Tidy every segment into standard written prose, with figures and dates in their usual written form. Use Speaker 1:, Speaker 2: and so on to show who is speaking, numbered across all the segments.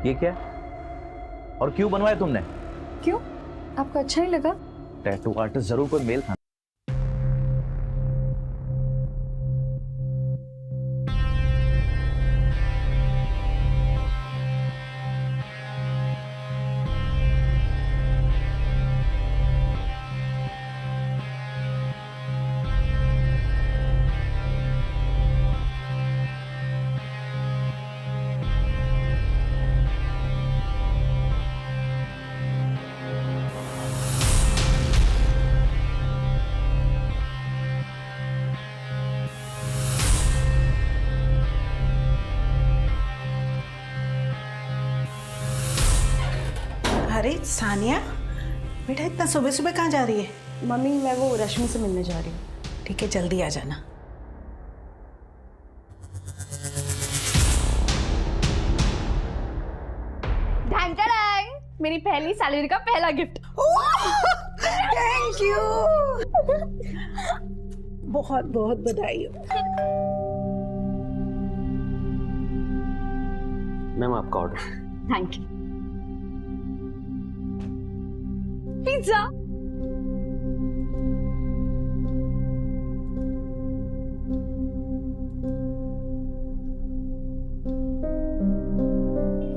Speaker 1: ये क्या है और क्यों बनवाया तुमने?
Speaker 2: क्यों, आपको अच्छा नहीं लगा?
Speaker 1: टैटू आर्टिस्ट जरूर कोई मेल था।
Speaker 3: अरे सानिया, बेटा इतना सुबह सुबह कहाँ जा रही है?
Speaker 2: मम्मी, मैं वो रश्मि से मिलने जा रही हूँ।
Speaker 3: ठीक है, जल्दी आ जाना।
Speaker 2: ढंग ढंग, मेरी पहली सैलरी का पहला गिफ्ट।
Speaker 3: थैंक यू, बहुत बहुत बधाई हो।
Speaker 4: मैम आपका order.
Speaker 2: Thank you. Pizza.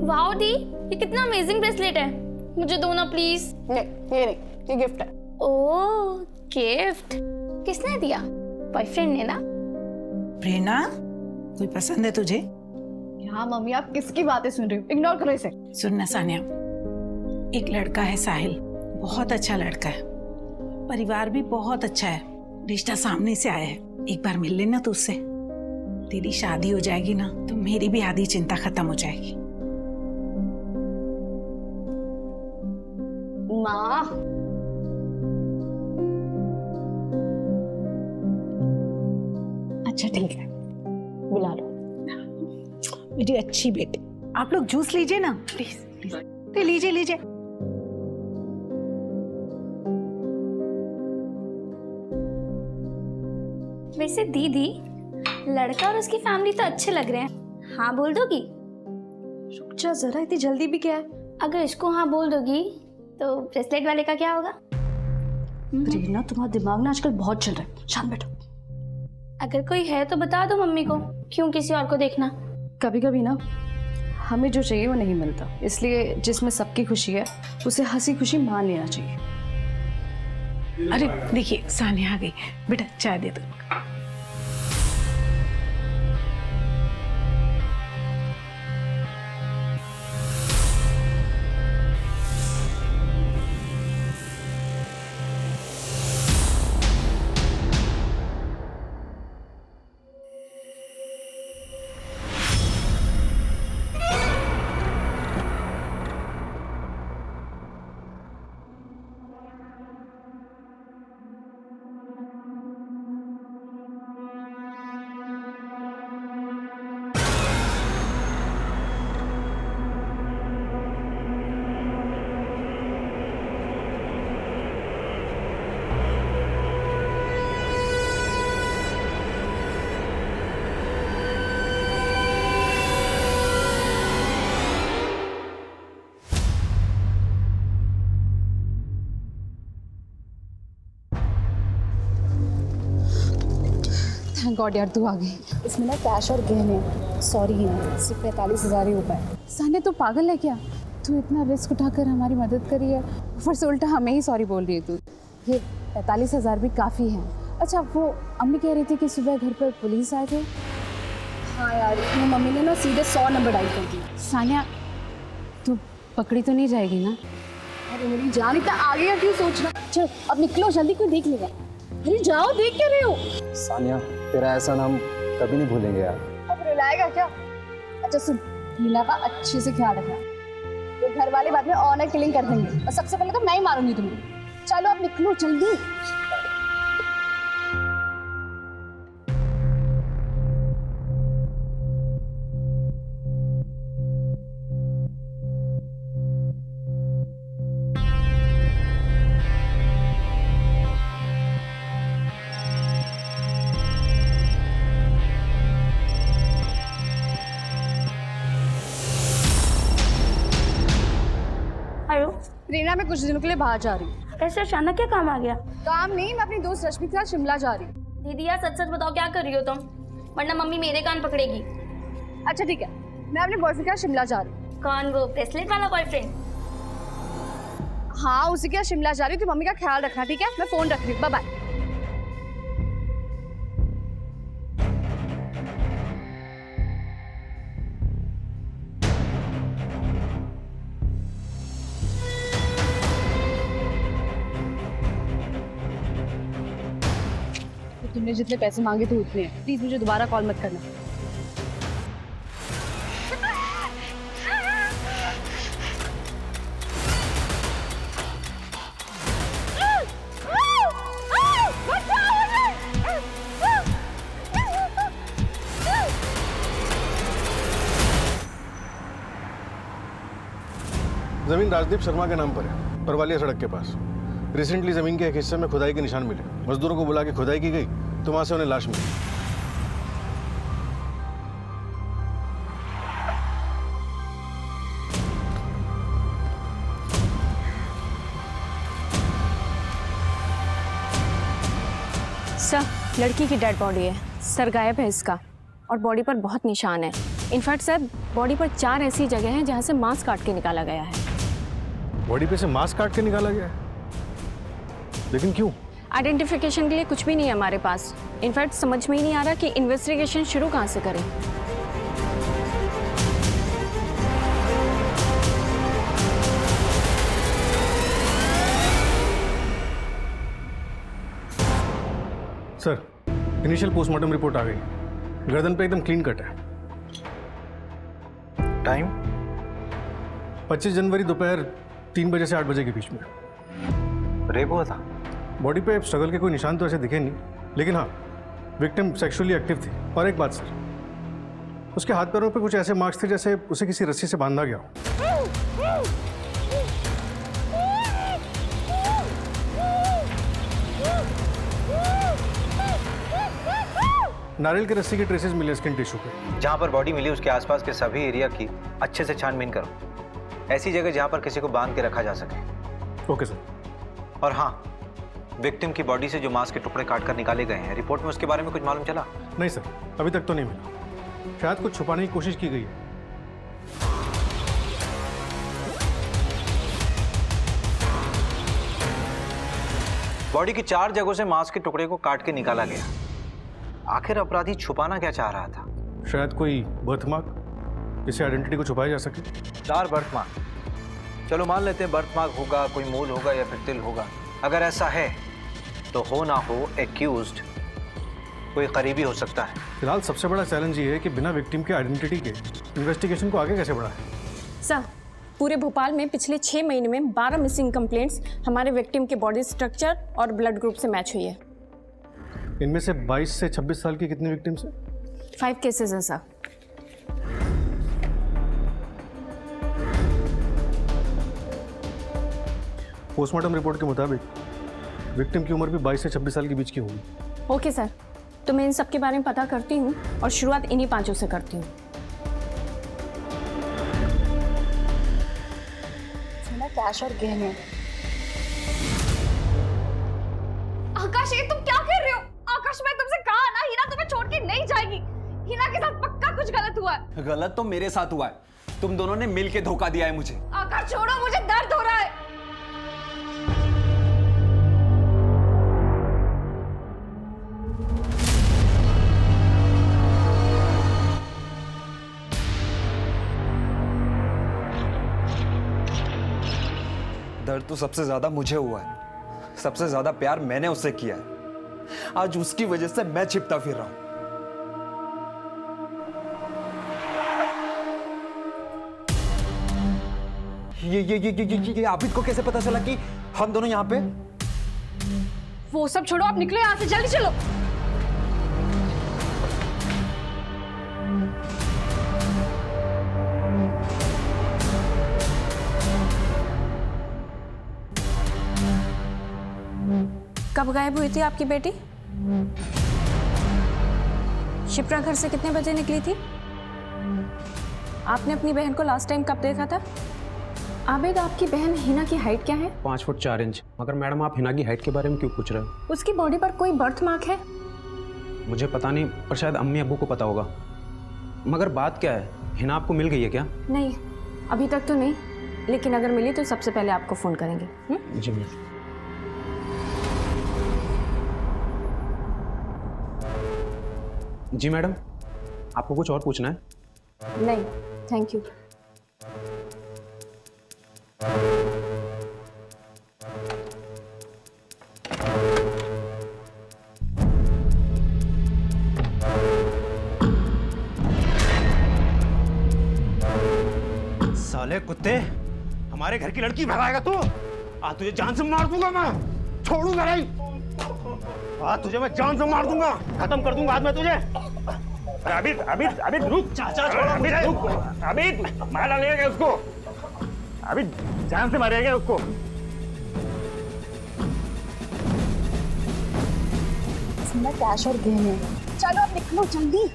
Speaker 5: Wow दी, ये कितना अमेजिंग ब्रेसलेट है, मुझे दो ना प्लीज।
Speaker 2: नहीं, ये नहीं, ये गिफ्ट है।
Speaker 5: ओह गिफ्ट, किसने दिया? बॉयफ्रेंड ने ना?
Speaker 3: प्रेरणा, कोई पसंद है तुझे?
Speaker 2: हाँ मम्मी, आप किसकी बातें सुन रही हो? इग्नोर करो इसे।
Speaker 3: सुन ना सानिया, एक लड़का है साहिल, बहुत अच्छा लड़का है, परिवार भी बहुत अच्छा है, रिश्ता सामने से आया है। एक बार मिल लेना तो उससे, तेरी शादी हो जाएगी ना तो मेरी भी आधी चिंता खत्म हो जाएगी।
Speaker 2: माँ, अच्छा ठीक है, बुला लो।
Speaker 3: मेरी अच्छी बेटी, आप लोग जूस लीजिए ना प्लीज प्लीज, लीजिए लीजिए।
Speaker 5: वैसे दीदी, लड़का और उसकी फैमिली तो अच्छे लग रहे हैं, हाँ बोल दोगी?
Speaker 2: रुक जा जरा, इतनी जल्दी भी क्या है?
Speaker 5: अगर इसको हाँ बोल दोगी तो ब्रेसलेट वाले का क्या होगा?
Speaker 2: प्रेरणा, तुम्हारा दिमाग ना आजकल बहुत चल रहा है, शांत बैठो।
Speaker 5: अगर कोई है तो बता दो मम्मी को, क्यों किसी और को देखना?
Speaker 2: कभी कभी ना हमें जो चाहिए वो नहीं मिलता, इसलिए जिसमें सबकी खुशी है उसे हंसी खुशी मान लेना चाहिए।
Speaker 3: अरे देखिए सानिया आ गई, बेटा चाय दे दो।
Speaker 2: थैंक गॉड यार, तू आ गई। इसमें ना कैश और गहने सॉरी है, सिर्फ 45,000 ही हो पाए। सानिया, तू पागल है क्या? तू इतना रिस्क उठाकर हमारी मदद करी है, ऊपर से उल्टा हमें ही सॉरी बोल रही है तू। ये 45,000 भी काफ़ी हैं। अच्छा, वो अम्मी कह रही थी कि सुबह घर पर पुलिस आए थे। हाँ यार, इसमें मम्मी ने ना सीधे 100 नंबर डायल कर दिया। सानिया, तू पकड़ी तो नहीं जाएगी ना? अरे मेरी जान, इतना आगे का क्यों सोचना? चल अब निकलो जल्दी, कोई देख लेगा। अरे जाओ, देख क्या रहे हो?
Speaker 4: सानिया, तेरा ऐसा नाम कभी नहीं भूलेंगे यार।
Speaker 2: अब रुलाएगा क्या? अच्छा सुन, हीना का अच्छे से ख्याल रखना, तो घर वाले बाद में ऑनर किलिंग कर देंगे और सबसे पहले तो मैं ही मारूंगी तुम्हें। चलो अब निकलो जल्दी। प्रेरणा मैं कुछ दिनों के लिए बाहर जा रही हूँ।
Speaker 5: ऐसे अचानक क्या काम आ गया?
Speaker 2: काम नहीं, मैं अपनी दोस्त रश्मि के साथ शिमला जा रही हूँ।
Speaker 5: दीदी यार सच सच बताओ क्या कर रही हो तुम, वरना मम्मी मेरे कान पकड़ेगी।
Speaker 2: अच्छा ठीक है, मैं अपने बॉयफ्रेंड के साथ शिमला जा रही हूँ।
Speaker 5: कौन, वो ब्रेसलेट वाला बॉयफ्रेंड?
Speaker 2: हाँ, उसी के साथ शिमला जा रही हूँ, तो मम्मी का ख्याल रखना, ठीक है? मैं फोन रख रही हूँ, बाय बाय। तुमने जितने पैसे मांगे थे उतने, प्लीज मुझे दोबारा कॉल मत करना।
Speaker 6: जमीन राजदीप शर्मा के नाम पर है, परवालिया सड़क के पास। रिसेंटली जमीन के एक हिस्से में खुदाई के निशान मिले। मजदूरों को बुला के खुदाई की गई तो वहां से उन्हें लाश मिली।
Speaker 7: सर, लड़की की डेड बॉडी है, सर गायब है इसका और बॉडी पर बहुत निशान है। इनफैक्ट सर, बॉडी पर 4 ऐसी जगह हैं जहां से मांस काट के निकाला गया है।
Speaker 6: बॉडी पे से मांस काट के निकाला गया है, लेकिन क्यों?
Speaker 7: आइडेंटिफिकेशन के लिए कुछ भी नहीं है हमारे पास। इनफैक्ट समझ में ही नहीं आ रहा कि इन्वेस्टिगेशन शुरू कहाँ से करें।
Speaker 6: सर, इनिशियल पोस्टमार्टम रिपोर्ट आ गई। गर्दन पे एकदम क्लीन कट है।
Speaker 1: टाइम?
Speaker 6: 25 जनवरी दोपहर 3 बजे से 8 बजे के बीच में।
Speaker 1: रेप हुआ था?
Speaker 6: बॉडी पे स्ट्रगल के कोई निशान तो ऐसे दिखे नहीं, लेकिन हाँ, विक्टिम सेक्सुअली एक्टिव थी। और एक बात सर, उसके हाथ पैरों पे कुछ ऐसे मार्क्स थे जैसे उसे किसी रस्सी से बांधा गया हो। नारियल की रस्सी के ट्रेसेस मिले स्किन टिश्यू पे।
Speaker 1: जहाँ पर बॉडी मिली उसके आसपास के सभी एरिया की अच्छे से छानबीन करो। ऐसी जगह जहाँ पर किसी को बांध के रखा जा सके।
Speaker 6: Okay sir.
Speaker 1: और हाँ, विक्टिम की बॉडी से जो मांस के टुकड़े काट कर निकाले गए हैं, रिपोर्ट में उसके बारे में कुछ मालूम चला?
Speaker 6: नहीं सर, अभी तक तो नहीं मिला। शायद कुछ छुपाने की कोशिश की गई है।
Speaker 1: बॉडी की 4 जगहों से मांस के टुकड़े को काट के निकाला गया। आखिर अपराधी छुपाना क्या चाह रहा था?
Speaker 6: शायद कोई बर्थमार्क, जिससे आइडेंटिटी को छुपाया जा सके।
Speaker 1: 4 बर्थमार्क? चलो मान लेते हैं बर्थमार्क होगा, कोई मूल होगा या फिर तिल होगा। अगर ऐसा है तो हो ना हो एक्यूज्ड कोई करीबी हो सकता है।
Speaker 6: फिलहाल सबसे बड़ा चैलेंज ये है कि बिना विक्टिम के आइडेंटिटी के इन्वेस्टिगेशन को आगे कैसे बढ़ाएं।
Speaker 7: सर, पूरे भोपाल में पिछले 6 महीने में 12 मिसिंग कंप्लेंट्स हमारे विक्टिम के बॉडी स्ट्रक्चर और ब्लड ग्रुप से मैच हुई है।
Speaker 6: इनमें से 22 से 26 साल की कितनी विक्टिम्स हैं?
Speaker 7: 5 केसेस हैं सर।
Speaker 6: पोस्टमार्टम रिपोर्ट के मुताबिक विक्टिम की उम्र भी 22 से 26 साल के बीच की होगी।
Speaker 7: ओके सर, तो मैं इन सब के बारे में पता करती हूँ और शुरुआत इन्हीं 5 से करती हूँ।
Speaker 2: कैश और गहने।
Speaker 8: आकाश, ये तुम क्या कर रहे हो? आकाश, मैं तुमसे कहा ना, हिना तुम्हें छोड़ के नहीं जाएगी। हिना के साथ पक्का कुछ गलत हुआ है।
Speaker 9: गलत तो मेरे साथ हुआ है। तुम दोनों ने मिलके धोखा दिया है मुझे।
Speaker 8: आकाश छोड़ो, मुझे दर्द हो रहा है।
Speaker 9: दर्द तो सबसे ज्यादा मुझे हुआ है। सबसे ज्यादा प्यार मैंने उससे किया है। आज उसकी वजह से मैं छिपता फिर रहा हूं। ये आबिद को कैसे पता चला कि हम दोनों यहाँ पे?
Speaker 8: वो सब छोड़ो, आप निकलो यहाँ से, जल्दी चलो।
Speaker 7: कब गायब हुई थी आपकी बेटी? शिप्रा घर से कितने बजे निकली थी? आपने अपनी बहन को लास्ट टाइम कब देखा था? आबिद, आपकी बहन हिना की हाइट क्या है?
Speaker 10: 5 फुट 4 इंच। मगर मैडम आप हिना की हाइट के बारे में क्यों पूछ रहे हो?
Speaker 7: उसकी बॉडी पर कोई बर्थ मार्क है?
Speaker 10: मुझे पता नहीं, पर शायद अम्मी अब्बू को पता होगा। मगर बात क्या है, हिना आपको मिल गई है क्या?
Speaker 7: नहीं, अभी तक तो नहीं, लेकिन अगर मिली तो सबसे पहले आपको फ़ोन करेंगे।
Speaker 10: जी मैम। जी मैडम, आपको कुछ और पूछना है?
Speaker 7: नहीं, थैंक यू।
Speaker 10: साले कुत्ते, हमारे घर की लड़की भगाएगा तू? आज तुझे जान से मार दूंगा मैं, छोड़ूंगा नहीं। आज तुझे मैं जान से मार दूंगा, खत्म कर दूंगा आज मैं तुझे। अबिद अबिद अबिद रुक, चाचा छोड़ो, अबिद रुक, अबिद मार डालेगा उसको, अबिद जान से मारेगा उसको।
Speaker 2: इसमें कैश और गहने। चलो अब निकलो जल्दी।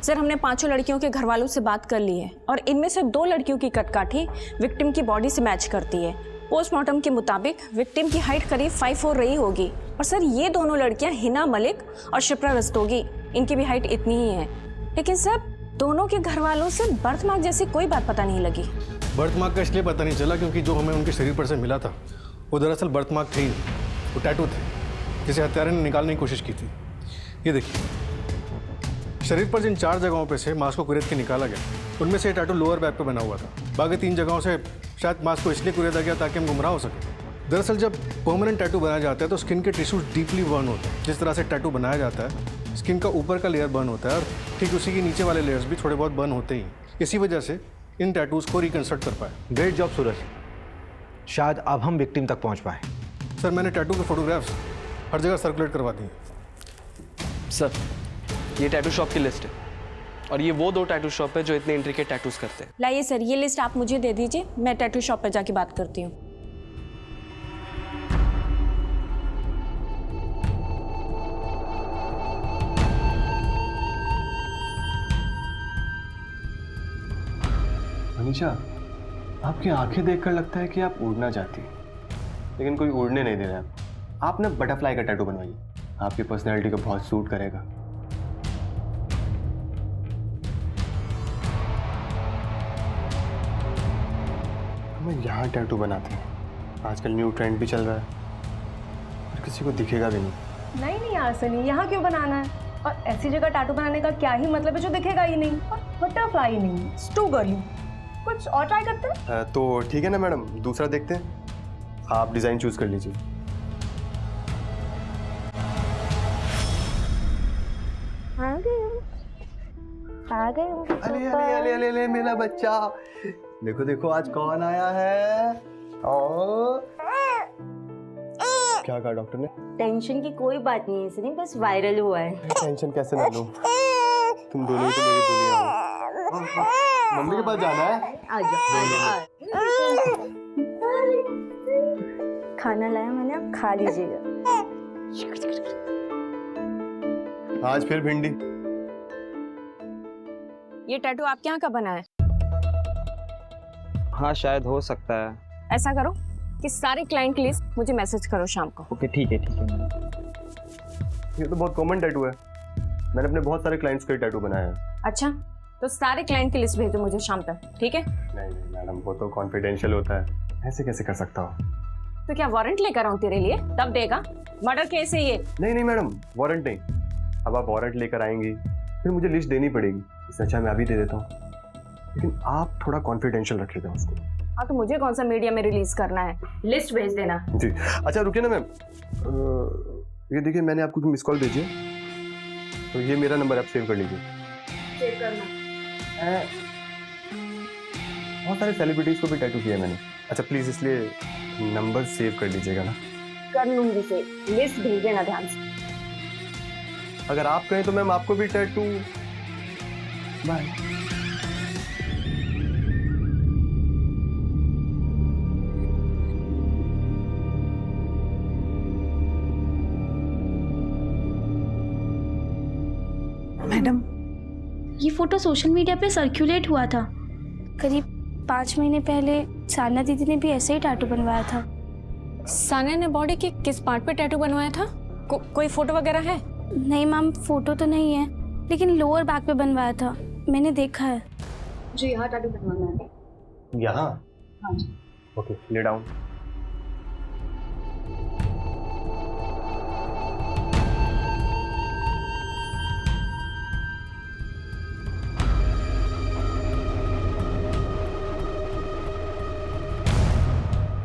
Speaker 7: सर, हमने 5 लड़कियों के घर वालों से बात कर ली है और इनमें से 2 लड़कियों की कदकाठी विक्टिम की बॉडी से मैच करती है। पोस्टमार्टम के मुताबिक विक्टिम की हाइट करीब 5'4" रही होगी। और सर, ये दोनों लड़कियां हिना मलिक और शिप्रा रस्तोगी, इनकी भी हाइट इतनी ही है। लेकिन सर, दोनों के घर वालों से बर्थ मार्क जैसी कोई बात पता नहीं लगी।
Speaker 6: बर्थ मार्क का इसलिए पता नहीं चला क्योंकि जो हमें उनके शरीर पर से मिला था वो दरअसल बर्थ मार्क थे ही, वो टैटू थे जिसे हत्यारे ने निकालने की कोशिश की थी। ये देखिए, शरीर पर जिन 4 जगहों पे से मांस को कुरेद के निकाला गया, उनमें से टैटू लोअर बैक पे बना हुआ था। बाकी 3 जगहों से शायद मांस को इसलिए कुरेदा गया ताकि हम गुमराह हो सके। दरअसल जब परमानेंट टैटू बनाया जाता है तो स्किन के टिश्यूज डीपली बर्न होते हैं। जिस तरह से टैटू बनाया जाता है, स्किन का ऊपर का लेयर बर्न होता है और ठीक उसी के नीचे वाले लेयर्स भी थोड़े बहुत बर्न होते ही। इसी वजह से इन टैटूज़ को रिकन्स्ट्रक्ट कर पाए।
Speaker 1: ग्रेट जॉब सूरज, शायद अब हम विक्टिम तक पहुंच पाए।
Speaker 6: सर, मैंने टैटू के फोटोग्राफ्स हर जगह सर्कुलेट करवा दिए।
Speaker 11: सर, ये टैटू शॉप की लिस्ट है और ये वो 2 टैटू शॉप है जो इतने इंट्रिकेट टैटूज करते हैं।
Speaker 7: लाइए सर, ये लिस्ट आप मुझे दे दीजिए, मैं टैटू शॉप पर जाके बात करती हूँ।
Speaker 12: मनीषा, आपकी आंखें देखकर लगता है कि आप उड़ना चाहती हैं, लेकिन कोई उड़ने नहीं दे रहा है। आप ना बटरफ्लाई का टैटू बनवाइए, आपकी पर्सनैलिटी को बहुत सूट करेगा। हमें यहाँ टैटू बनाते हैं, आजकल न्यू ट्रेंड भी चल रहा है और किसी को दिखेगा भी नहीं।
Speaker 13: नहीं यार सनी, यहाँ क्यों बनाना है? और ऐसी जगह टैटू बनाने का क्या ही मतलब है जो दिखेगा ही नहीं? और बटरफ्लाई नहीं, टू गर्ली। कुछ और ट्राई करते हैं?
Speaker 12: तो ठीक है ना मैडम, दूसरा देखते हैं। आप डिज़ाइन चूज कर लीजिए।
Speaker 13: आ गए।
Speaker 12: अले अले अले अले अले मेरा बच्चा, देखो देखो आज कौन आया है। क्या कहा डॉक्टर ने?
Speaker 13: टेंशन की कोई बात नहीं है सनी, बस वायरल हुआ है।
Speaker 12: टेंशन कैसे ना लूं, तुम दोनों तो मेरी दुनिया हो। मम्मी के पास जाना है?
Speaker 13: आजा। खाना लाया मैंने, आप खा लीजिएगा।
Speaker 12: आज फिर भिंडी।
Speaker 7: ये टैटू आपके यहाँ का बना है?
Speaker 11: हाँ, शायद हो सकता है।
Speaker 7: ऐसा करो कि सारे क्लाइंट की लिस्ट मुझे मैसेज करो शाम को।
Speaker 11: ओके, ठीक है ठीक है।
Speaker 12: ये तो बहुत कॉमन टैटू है, मैंने अपने बहुत सारे क्लाइंट्स के टैटू बनाया है।
Speaker 7: अच्छा, तो सारे क्लाइंट की लिस्ट भेजो मुझे शाम तक, ठीक है?
Speaker 12: नहीं नहीं मैडम, वो तो कॉन्फिडेंशियल होता है, ऐसे कैसे कर सकता हूँ?
Speaker 7: तो क्या वारंट लेकर आऊँ तेरे लिए, तब देगा? मर्डर केस है ये।
Speaker 12: नहीं नहीं मैडम, वारंट नहीं। अब आप वारंट लेकर आएंगी फिर मुझे लिस्ट देनी पड़ेगी, इससे अच्छा मैं अभी दे देता हूँ, लेकिन आप थोड़ा कॉन्फिडेंशियल रख लेते हैं उसको।
Speaker 7: हाँ, तो मुझे कौन सा मीडिया में रिलीज करना है? लिस्ट भेज देना।
Speaker 12: जी अच्छा, रुकिए ना मैम, ये देखिए मैंने आपको मिस कॉल भेजी है, तो ये मेरा नंबर आप सेव कर लीजिए।
Speaker 7: सेव करना।
Speaker 12: बहुत सारे सेलिब्रिटीज को भी टैटू किया मैंने। अच्छा प्लीज इसलिए नंबर सेव कर लीजिएगा ना।
Speaker 7: कर लूंगी सेव, लिस्ट भेज देना ध्यान से।
Speaker 12: अगर आप कहें तो मैम आपको भी टैटू। बाय।
Speaker 3: मैडम,
Speaker 5: ये फोटो सोशल मीडिया पे सर्कुलेट हुआ था करीब 5 महीने पहले सानिया दीदी ने भी ऐसे ही टैटू बनवाया था।
Speaker 7: सानिया ने बॉडी के किस पार्ट पे टैटू बनवाया था? कोई फोटो वगैरह है?
Speaker 5: नहीं मैम, फोटो तो नहीं है, लेकिन लोअर बैक पे बनवाया था, मैंने देखा है।
Speaker 13: जी यहाँ टैटू बनवाना है।
Speaker 12: यहाँ?
Speaker 13: हाँ जी।
Speaker 12: Okay, lay down.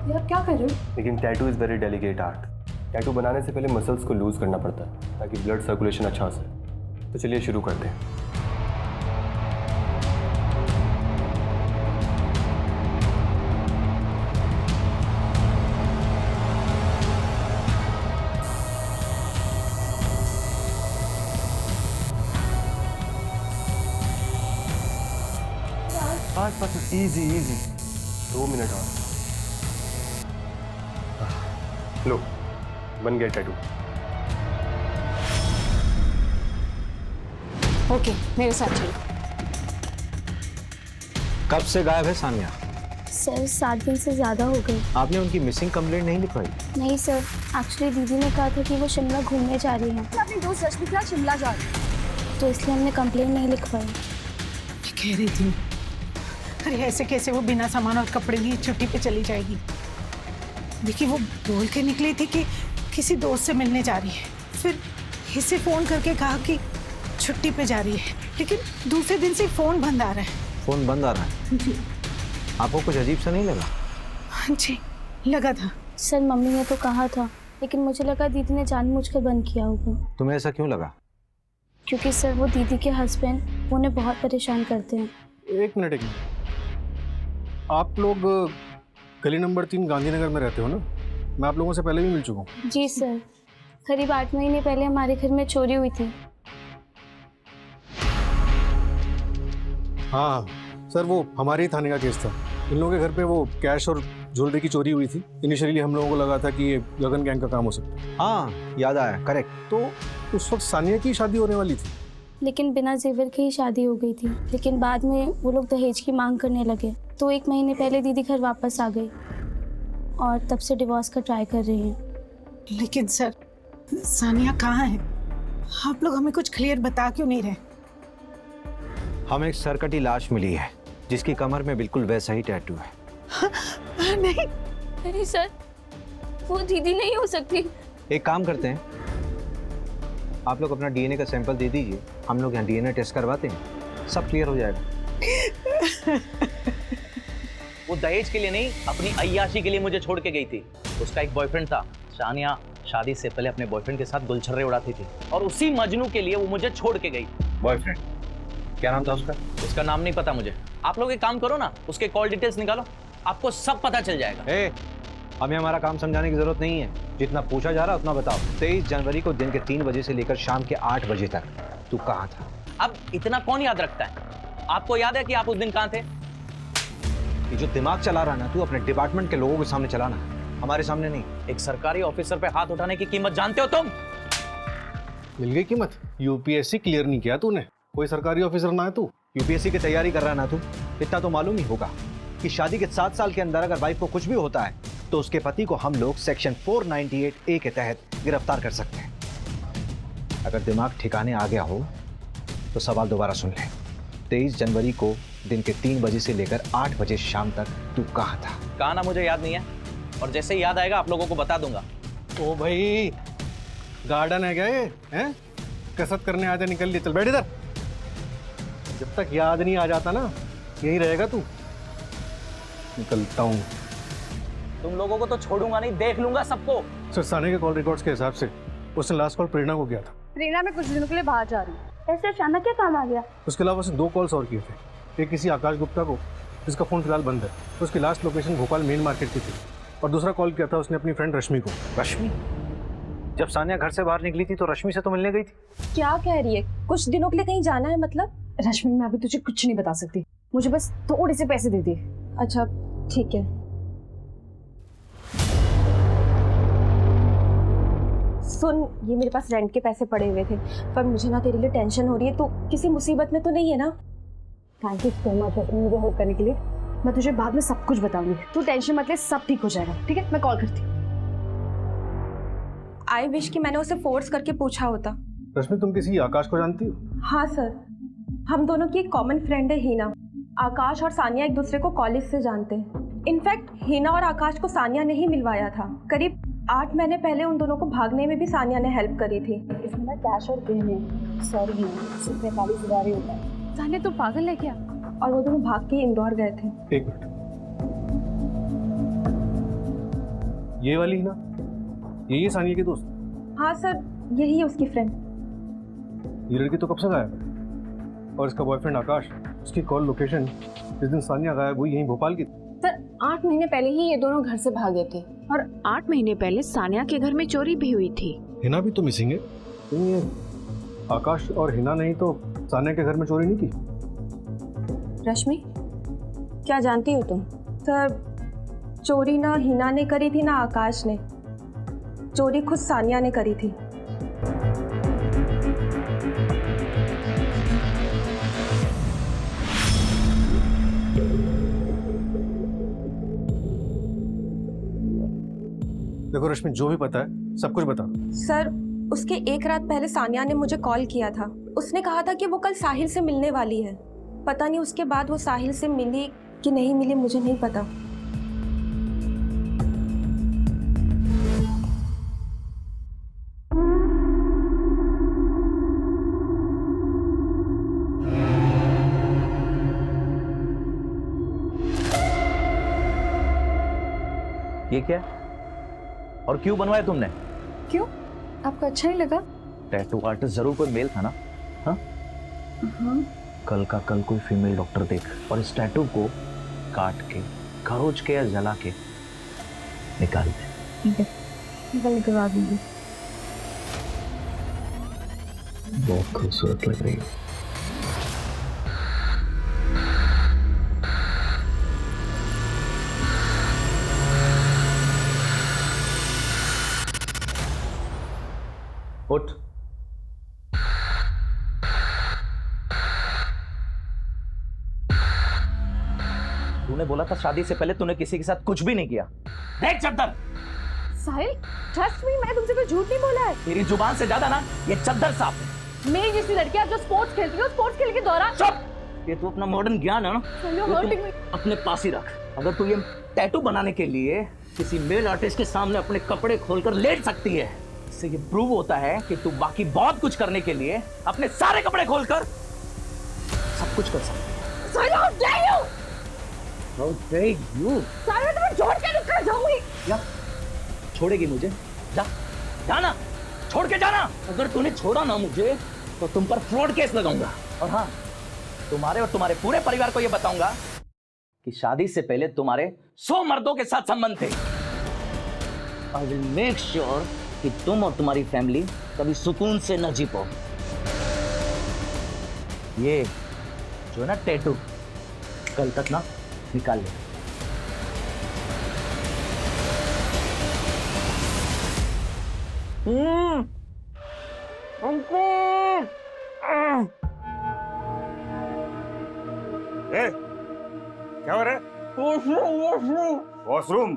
Speaker 13: ये आप क्या कर रहे हो?
Speaker 12: लेकिन tattoo is very delicate art. Tattoo बनाने से पहले मसल्स को लूज करना पड़ता है ताकि ब्लड सर्कुलेशन अच्छा हो सके। तो चलिए शुरू करते हैं। बस इजी इजी, 2 मिनट और। लो, बन गया टैटू।
Speaker 7: ओके, मेरे साथ चलो।
Speaker 1: कब से गायब है सानिया?
Speaker 5: सर 7 दिन से ज़्यादा हो गए।
Speaker 1: आपने उनकी मिसिंग कंप्लेंट नहीं लिखवाई?
Speaker 5: नहीं सर, एक्चुअली दीदी ने कहा था कि वो शिमला घूमने जा रही हैं।
Speaker 13: अपनी दोस्त रश्मि के साथ शिमला जा रही है।
Speaker 5: तो इसलिए हमने कंप्लेंट नहीं लिखवाई।
Speaker 3: मैं कह रही थी, अरे ऐसे कैसे वो बिना सामान और कपड़े लिए छुट्टी पे चली जाएगी? देखिए वो बोल के निकली थी कि किसी दोस्त से मिलने जा रही है, फिर इसे फ़ोन करके कहा कि छुट्टी पे जा रही है, लेकिन दूसरे दिन से फ़ोन बंद आ रहा है।
Speaker 1: फ़ोन बंद आ रहा है?
Speaker 3: जी।
Speaker 1: आपको कुछ अजीब सा नहीं लगा?
Speaker 3: हाँ जी, लगा था।
Speaker 5: सर मम्मी ने तो कहा था, लेकिन मुझे लगा दीदी ने जानबूझकर बंद किया होगा।
Speaker 1: तुम्हें ऐसा क्यों लगा?
Speaker 5: क्योंकि सर वो दीदी के हस्बैंड उन्हें बहुत परेशान करते हैं।
Speaker 6: एक मिनट। आप लोग गली नंबर 3 गांधीनगर में रहते हो ना? मैं आप लोगों से पहले भी मिल चुका हूँ।
Speaker 5: जी सर, करीब 8 महीने पहले हमारे घर में चोरी हुई थी।
Speaker 6: हाँ सर, वो हमारे ही थाने का केस था। इन लोगों के घर पे वो कैश और ज्वेलरी की चोरी हुई थी। इनिशियली हम लोगों को लगा था कि ये गगन गैंग का काम हो सकता है।
Speaker 1: हाँ याद आया, करेक्ट।
Speaker 6: तो उस वक्त सानिया की शादी होने वाली थी,
Speaker 5: लेकिन बिना जेवर के ही शादी हो गई थी। लेकिन बाद में वो लोग दहेज की मांग करने लगे, तो 1 महीने पहले दीदी घर वापस आ गई और तब से डिवोर्स का ट्राई कर रही हैं।
Speaker 3: लेकिन सर सानिया कहाँ है? आप लोग हमें कुछ क्लियर बता क्यों नहीं रहे?
Speaker 1: हमें एक सरकटी लाश मिली है जिसकी कमर में बिल्कुल वैसा ही टैटू है।
Speaker 3: नहीं
Speaker 5: नहीं सर, वो दीदी नहीं हो सकती।
Speaker 1: एक काम करते हैं, आप लोग अपना डीएनए का सैंपल दे दीजिए, हम लोग यहाँ डीएनए टेस्ट करवाते हैं, सब क्लियर हो जाएगा।
Speaker 14: वो दहेज के लिए नहीं, अपनी अय्याशी के लिए मुझे छोड़ के गई थी। उसका एक बॉयफ्रेंड था। सानिया शादी से पहले अपने बॉयफ्रेंड के साथ गुलछर्रे उड़ाती थी और उसी मजनू के लिए वो मुझे छोड़ के गई।
Speaker 1: बॉयफ्रेंड? क्या नाम था उसका?
Speaker 14: उसका नाम नहीं पता मुझे। आप लोग एक काम करो ना, उसके कॉल डिटेल्स निकालो, आपको सब पता चल जाएगा।
Speaker 1: हमें हमारा काम समझाने की जरूरत नहीं है, जितना पूछा जा रहा है उतना बताओ। 23 जनवरी को दिन के 3 बजे से लेकर शाम के 8 बजे तक तू कहाँ था?
Speaker 14: अब इतना कौन याद रखता है? आपको याद है कि आप उस दिन कहाँ थे?
Speaker 1: ये जो दिमाग चला रहा है ना तू, अपने डिपार्टमेंट के लोगों के सामने चलाना, हमारे सामने नहीं।
Speaker 14: एक सरकारी ऑफिसर पे हाथ उठाने की कीमत जानते हो तुम?
Speaker 6: मिल गई कीमत। यूपीएससी क्लियर नहीं किया तूने, कोई सरकारी ऑफिसर ना है तू।
Speaker 1: यूपीएससी की तैयारी कर रहा है ना तू, इतना तो मालूम ही होगा कि शादी के 7 साल के अंदर अगर वाइफ को कुछ भी होता है तो उसके पति को हम लोग सेक्शन 498A के तहत गिरफ्तार कर सकते हैं। अगर दिमाग ठिकाने आ गया हो तो सवाल दोबारा सुन ले। 23 जनवरी को दिन के 3 बजे से लेकर 8 बजे शाम तक तू कहाँ था?
Speaker 14: कहा ना मुझे याद नहीं है, और जैसे ही याद आएगा आप लोगों को बता दूंगा।
Speaker 6: ओ भाई, गार्डन है क्या ये? हैं? कसरत करने आते निकल लिए, चल बैठ इधर। जब तक याद नहीं आ जाता ना, यहीं रहेगा तू। निकलता हूँ।
Speaker 14: तुम लोगों को तो छोड़ूंगा नहीं, देख लूंगा सबको।
Speaker 6: सर सानिया के कॉल रिकॉर्ड्स के हिसाब से उसने लास्ट कॉल प्रेरणा को किया था।
Speaker 13: प्रेरणा में कुछ दिनों के लिए बाहर जा रही है।
Speaker 5: ऐसे अचानक क्या काम आ गया?
Speaker 6: उसके अलावा उसने 2 कॉल्स और किए थे। एक किसी आकाश गुप्ता को, जिसका फ़ोन फिलहाल बंद है। उसकी last location Bhopal main market की थी। और दूसरा कॉल किया था उसने अपनी फ्रेंड रश्मि को।
Speaker 1: रश्मि? जब सानिया घर से बाहर निकली थी तो रश्मि से तो मिलने गई थी।
Speaker 13: क्या कह रही है? कुछ दिनों के लिए कहीं जाना है मतलब? रश्मि, मैं अभी तुझे कुछ नहीं बता सकती, मुझे बस थोड़े से पैसे दे दे। अच्छा ठीक है। सुन, ये मेरे पास रेंट के पैसे पड़े हुए थे, पर मुझे ना तेरे लिए टेंशन हो रही है। तो किसी मुसीबत में तो नहीं है ना? थैंक यू सो मच मुझे हेल्प करने के लिए। मैं तुझे बाद में सब कुछ बताऊंगी, तू टेंशन मत ले, सब ठीक हो जाएगा, ठीक है? मैं कॉल करती हूँ।
Speaker 7: आई विश कि मैंने उसे फोर्स करके पूछा होता।
Speaker 6: रश्मि, तुम किसी आकाश को जानती हो?
Speaker 13: हाँ सर, हम दोनों की एक कॉमन फ्रेंड है हीना। आकाश और सानिया एक दूसरे को कॉलेज से जानते हैं। इनफैक्ट हीना और आकाश को सानिया ने ही मिलवाया था। करीब 8 महीने पहले उन दोनों को भागने में भी सानिया ने हेल्प करी थी।
Speaker 2: इसमें ना कैश और गहने, सॉरी सिर्फ 45,000 ही होता है। सानिया तो पागल है क्या?
Speaker 13: और वो दोनों भाग के इंदौर गए थे।
Speaker 6: एक मिनट, ये वाली ही ना? यही सानिया की दोस्त?
Speaker 13: हाँ सर, यही है उसकी फ्रेंड।
Speaker 6: ये लड़की तो कब से गायब है? और इसका बॉयफ्रेंड आकाश, उसकी कॉल लोकेशन जिस दिन सानिया गायब हुई यहीं भोपाल की?
Speaker 2: सर 8 महीने पहले ही ये दोनों घर से भागे थे और 8 महीने पहले सानिया के घर में चोरी भी हुई थी।
Speaker 6: हिना भी तो मिसिंग है। नहीं, ये आकाश और हिना नहीं तो सानिया के घर में चोरी नहीं की?
Speaker 7: रश्मि, क्या जानती हो तुम?
Speaker 13: सर, चोरी ना हिना ने करी थी ना आकाश ने, चोरी खुद सानिया ने करी थी।
Speaker 6: देखो रश्मि, जो भी पता है सब कुछ बता।
Speaker 13: सर, उसके एक रात पहले सानिया ने मुझे कॉल किया था। उसने कहा था कि वो कल साहिल से मिलने वाली है। पता नहीं उसके बाद वो साहिल से मिली कि नहीं मिली, मुझे नहीं पता।
Speaker 14: ये क्या है? और क्यों बनवाया तुमने?
Speaker 2: क्यों? आपको अच्छा नहीं लगा?
Speaker 14: टैटू आर्टिस्ट जरूर कोई मेल था ना? हाँ? कल का कल कोई फीमेल डॉक्टर देख और इस टैटू को काट के, खरोच के या जला के निकाल दे।
Speaker 2: ठीक है, निकलवा दूंगी।
Speaker 14: बहुत खूबसूरत लग रही है। उठ। तूने बोला था शादी से पहले तूने किसी के साथ कुछ भी नहीं किया। देख चद्दर।
Speaker 13: साहिल, ट्रस्ट मी, मैंने तुमसे कोई झूठ नहीं बोला है।
Speaker 14: तेरी जुबान से ज्यादा ना ये चद्दर साफ है।
Speaker 13: मेरी जैसी लड़कियां जो स्पोर्ट्स खेलती है, स्पोर्ट्स खेल के दौरान।
Speaker 14: चुप। ये तू अपना मॉडर्न ज्ञान है ना, अपने पास ही रख। अगर तू ये टैटू बनाने के लिए किसी मेल आर्टिस्ट के सामने अपने कपड़े खोलकर लेट सकती है, इससे ये प्रूव होता है कि तू बाकी बहुत कुछ करने के लिए अपने सारे कपड़े खोलकर सब कुछ कर सकती है।
Speaker 13: साहिल, how dare you?
Speaker 14: How dare you?
Speaker 13: साहिल, मैं तुम्हें छोड़ के निकल जाऊंगी।
Speaker 14: क्या छोड़ेगी मुझे? जा, जाना, छोड़ के जाना। अगर तूने छोड़ा ना मुझे तो तुम पर फ्रॉड केस लगाऊंगा। और हाँ, तुम्हारे और तुम्हारे पूरे परिवार को यह बताऊंगा कि शादी से पहले तुम्हारे 100 मर्दों के साथ संबंध थे। I will make sure कि तुम और तुम्हारी फैमिली कभी सुकून से न जी पाओ। ये जो है ना टैटू, कल तक ना निकाल ले।
Speaker 10: क्या हो रहा है? वॉशरूम।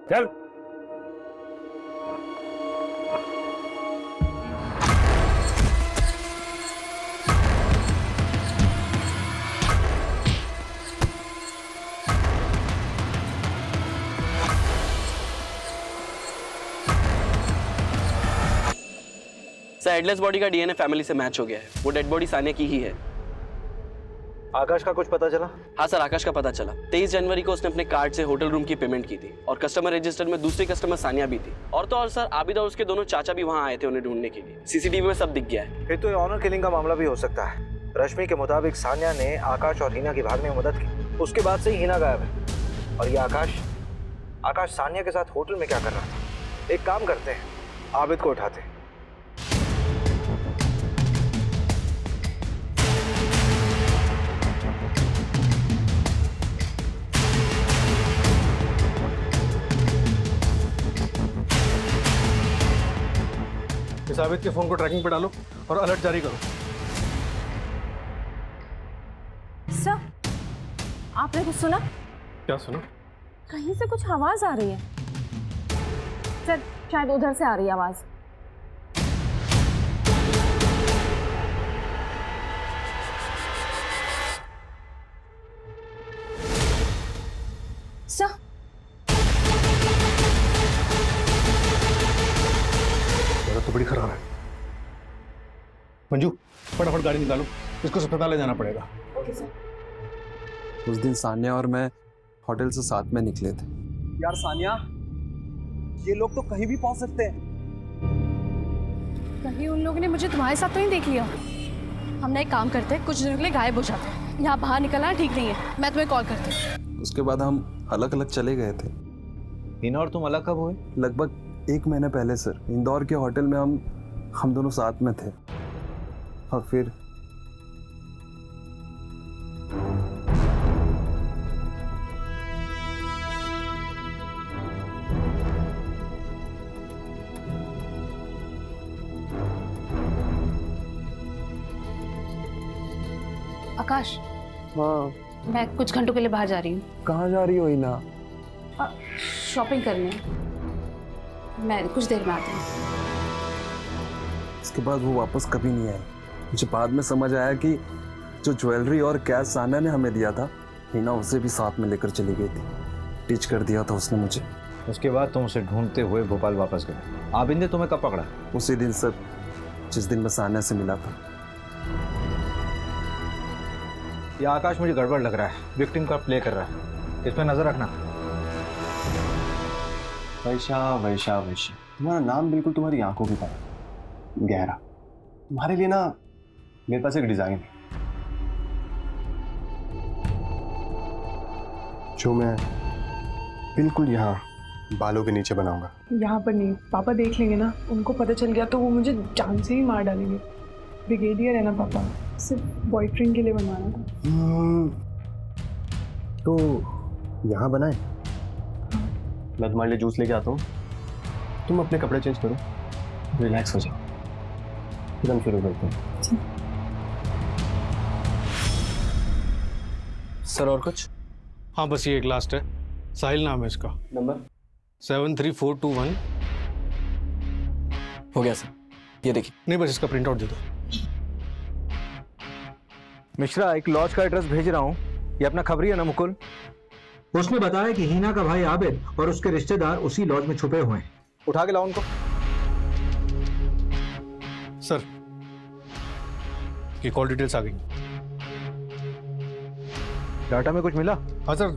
Speaker 10: चल।
Speaker 11: सर, हेडलेस बॉडी का डीएनए फैमिली से मैच हो गया है। वो डेड बॉडी सानिया की ही है।
Speaker 1: आकाश का कुछ पता चला?
Speaker 11: हाँ सर, आकाश का पता चला। 23 जनवरी को उसने अपने कार्ड से होटल रूम की पेमेंट की थी और कस्टमर रजिस्टर में दूसरी कस्टमर सानिया भी थी। और तो और सर, आबिद और उसके दोनों चाचा भी वहाँ आए थे उन्हें ढूंढने के लिए। सीसीटीवी में सब दिख गया है।
Speaker 1: फिर तो ये ऑनर किलिंग का मामला भी हो सकता है। रश्मि के मुताबिक सानिया ने आकाश और हिना की भागने में मदद की, उसके बाद से ही हिना गायब है। और ये आकाश सानिया के साथ होटल में क्या कर रहा था? एक काम करते हैं, आबिद को उठाते हैं।
Speaker 6: इस आबिद के फोन को ट्रैकिंग पे डालो और अलर्ट जारी करो।
Speaker 7: सर, आपने कुछ सुना?
Speaker 6: क्या सुना?
Speaker 7: कहीं से कुछ आवाज आ रही है। सर, शायद उधर से आ रही है आवाज। सर,
Speaker 6: तो बड़ी खराब है। मंजू, फटाफट गाड़ी निकालो, इसको अस्पताल ले जाना पड़ेगा।
Speaker 7: Okay sir.
Speaker 9: उस दिन सानिया और मैं होटल से साथ में निकले थे।
Speaker 4: यार सानिया, ये लोग तो कहीं भी पहुंच सकते हैं।
Speaker 2: कहीं उन लोगों ने मुझे तुम्हारे साथ तो नहीं देख लिया। हम ना एक काम करते हैं, कुछ दिनों के लिए गायब हो जाते हैं। यहाँ बाहर निकलना ठीक नहीं है। मैं तुम्हें कॉल करती हूँ।
Speaker 9: उसके बाद हम अलग अलग चले गए थे।
Speaker 1: हिना और तुम अलग कब हुए?
Speaker 9: लगभग 1 महीने पहले सर। इंदौर के होटल में हम दोनों साथ में थे। और फिर
Speaker 2: आकाश,
Speaker 9: हाँ,
Speaker 2: मैं कुछ घंटों के लिए बाहर जा रही हूँ।
Speaker 9: कहाँ जा रही हो हिना?
Speaker 2: शॉपिंग करने। मैं कुछ देर में आती हूँ।
Speaker 9: उसके बाद वो वापस कभी नहीं आए। मुझे बाद में समझ आया कि जो ज्वेलरी और कैश सानिया ने हमें दिया था, हिना उसे भी साथ में लेकर चली गई थी। टीच कर दिया था उसने मुझे।
Speaker 1: उसके बाद तुम उसे ढूंढते हुए भोपाल वापस गए। आबिद ने तुम्हें कब पकड़ा?
Speaker 9: उसी दिन सर, जिस दिन मैं सानिया से मिला था।
Speaker 1: यह आकाश मुझे गड़बड़ लग रहा है। विक्टिम का प्ले कर रहा है, इसमें नजर रखना।
Speaker 12: वैशा वैशा वैशा, तुम्हारा नाम बिल्कुल तुम्हारी आंखों की तरह गहरा। तुम्हारे लिए ना मेरे पास एक डिजाइन है जो मैं बिल्कुल यहाँ बालों के नीचे बनाऊंगा।
Speaker 15: यहाँ पर नहीं, पापा देख लेंगे ना। उनको पता चल गया तो वो मुझे जान से ही मार डालेंगे। ब्रिगेडियर है ना पापा, सिर्फ बॉयफ्रेंड के लिए बनवाना था।
Speaker 12: तो यहाँ बनाए, मैं तुम्हारे लिए जूस लेके आता हूँ। तुम अपने कपड़े चेंज करो, रिलैक्स हो जाओ, फिर हम शुरू करते हैं।
Speaker 6: सर और कुछ? हाँ, बस ये एक लास्ट है। साहिल नाम है इसका।
Speaker 12: नंबर
Speaker 6: 73421।
Speaker 11: हो गया सर, ये देखिए।
Speaker 6: नहीं, बस इसका प्रिंट आउट दे दो।
Speaker 1: मिश्रा, एक लॉज का एड्रेस भेज रहा हूँ। ये अपना खबरी है ना मुकुल?
Speaker 16: उसने बताया कि हिना का भाई आबिद और उसके रिश्तेदार उसी लॉज में छुपे हुए हैं।
Speaker 1: उठा के लाओ उनको।
Speaker 6: सर, ये कॉल डिटेल्स आ गई।
Speaker 1: डाटा में कुछ मिला?
Speaker 6: हाँ सर,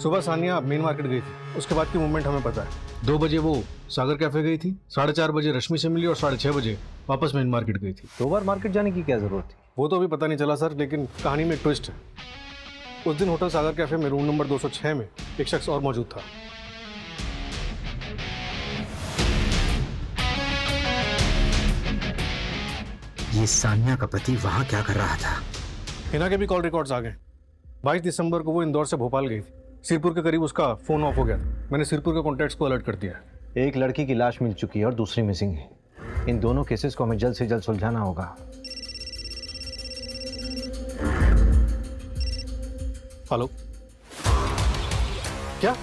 Speaker 6: सुबह सानिया मेन मार्केट गई थी। उसके बाद की मूवमेंट हमें पता है। 2 बजे वो सागर कैफे गई थी, 4:30 बजे रश्मि से मिली और 6:30 बजे वापस मेन मार्केट गई थी।
Speaker 1: 2 बार मार्केट जाने की क्या जरूरत थी?
Speaker 6: वो तो अभी पता नहीं चला सर, लेकिन कहानी में एक ट्विस्ट है। उस दिन होटल सागर कैफे में रूम नंबर 206 में एक शख्स और मौजूद था।
Speaker 16: ये सानिया का पति वहां क्या कर रहा था?
Speaker 6: हिना के भी कॉल रिकॉर्ड्स आ गए। 22 दिसंबर को वो इंदौर से भोपाल गई थी। सिरपुर के करीब उसका फोन ऑफ हो गया था। मैंने सिरपुर के कॉन्टैक्ट्स को अलर्ट कर दिया है।
Speaker 1: एक लड़की की लाश मिल चुकी है और दूसरी मिसिंग है। इन दोनों केसेस को हमें जल्द से जल्द सुलझाना होगा।
Speaker 6: हेलो, क्या?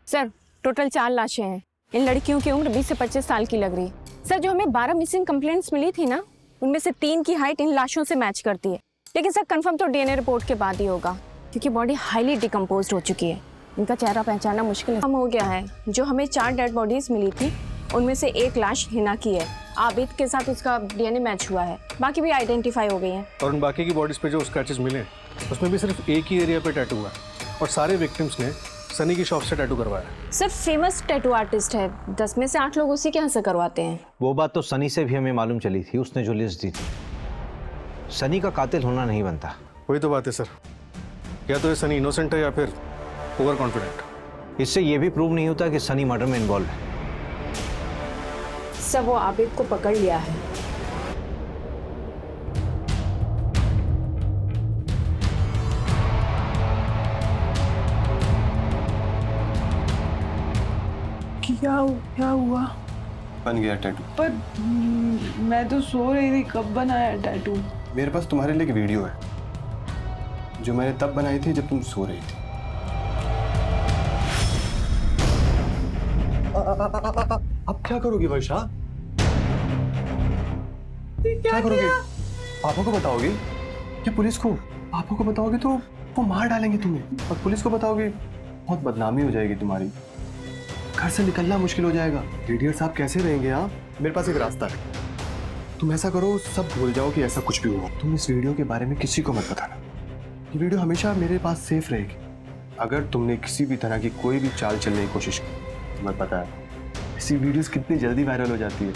Speaker 7: सर, टोटल 4 लाशें हैं। इन लड़कियों की उम्र 20 से 25 साल की लग रही है। सर, जो हमें 12 मिसिंग कंप्लेंट्स मिली थी ना, उनमें से 3 की हाइट इन लाशों से मैच करती है। लेकिन सर, कंफर्म तो डीएनए रिपोर्ट के बाद ही होगा, क्योंकि बॉडी हाईली डिकम्पोज्ड हो चुकी है। इनका चेहरा पहचानना मुश्किल हो गया है। जो हमें 4 डेड बॉडीज मिली थी, उनमें से एक लाश हिना की है। आबिद के साथ उसका डीएनए मैच हुआ है, बाकी भी आइडेंटिफाई हो गई हैं।
Speaker 6: और उन बाकी की बॉडीज पे जो स्क्रैचेस मिले, उसमें भी सिर्फ एक ही एरिया पे टैटू हुआ है और सारे विक्टिम्स ने सनी की शॉप से टैटू करवाया।
Speaker 7: सर, फेमस टैटू आर्टिस्ट है, 10 में से 8 लोग उसी के यहाँ से करवाते हैं।
Speaker 1: वो बात तो सनी से भी हमें मालूम चली थी। उसने जो लिस्ट दी थी, सनी का कातिल होना नहीं बनता।
Speaker 6: वही तो बात है सर, या तो ये सनी इनोसेंट है या फिर ओवर कॉन्फिडेंट।
Speaker 1: इससे ये भी प्रूव नहीं होता कि सनी मर्डर में इन्वॉल्व है।
Speaker 3: लगता है वो आबिद को पकड़ लिया है।
Speaker 15: क्या हुआ?
Speaker 12: बन गया टैटू।
Speaker 15: पर मैं तो सो रही थी, कब बनाया टैटू?
Speaker 12: मेरे पास तुम्हारे लिए एक वीडियो है जो मैंने तब बनाई थी जब तुम सो रही थी। अब क्या करोगी वर्षा? क्या करोगी? पापा को बताओगी या पुलिस को? पापा को बताओगी तो वो मार डालेंगे तुम्हें, और पुलिस को बताओगी बहुत बदनामी हो जाएगी तुम्हारी, घर से निकलना मुश्किल हो जाएगा। ब्रिगेडियर साहब कैसे रहेंगे? हाँ, मेरे पास एक रास्ता है। तुम ऐसा करो, सब भूल जाओ कि ऐसा कुछ भी हुआ। तुम इस वीडियो के बारे में किसी को मत बताना। ये वीडियो हमेशा मेरे पास सेफ रहेगी। अगर तुमने किसी भी तरह की कोई भी चाल चलने की कोशिश की, तुम्हें पता है ऐसी वीडियोस कितनी जल्दी वायरल हो जाती है।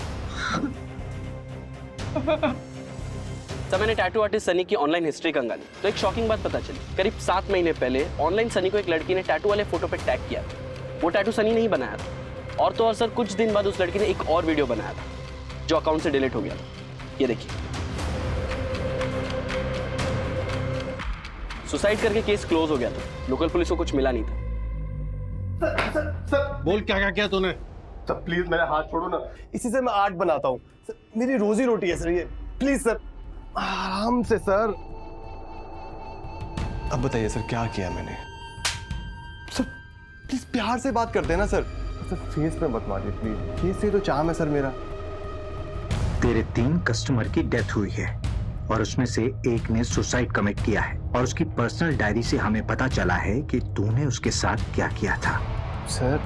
Speaker 11: तब मैंने टैटू आर्टिस्ट सनी की ऑनलाइन हिस्ट्री कंगाली तो एक शॉकिंग बात पता चली। करीब 7 महीने पहले ऑनलाइन सनी को एक लड़की ने टैटू वाले फोटो पे टैग किया था। वो टैटू सनी नहीं बनाया था, और तो और सर कुछ दिन बाद उस लड़की ने एक और वीडियो बनाया था जो अकाउंट से डिलीट हो गया था। ये देखिए, सुसाइड करके केस क्लोज हो गया था। लोकल पुलिस को कुछ मिला नहीं था।
Speaker 6: सर बोल क्या किया तूने?
Speaker 12: सर प्लीज मेरा हाथ छोड़ो ना, इसी से मैं आर्ट बनाता हूँ। मेरी रोजी रोटी है सर ये, प्लीज सर आराम से सर। अब बताइए सर क्या किया मैंने? सर प्लीज प्यार से बात करते हैं ना सर। सर फेस पे मत मारिए प्लीज, फेस से तो चाम है सर मेरा।
Speaker 16: तेरे 3 कस्टमर की डेथ हुई है और उसमें से एक ने सुसाइड कमिट किया है, और उसकी पर्सनल डायरी से हमें पता चला है कि तूने उसके साथ क्या किया था।
Speaker 12: Sir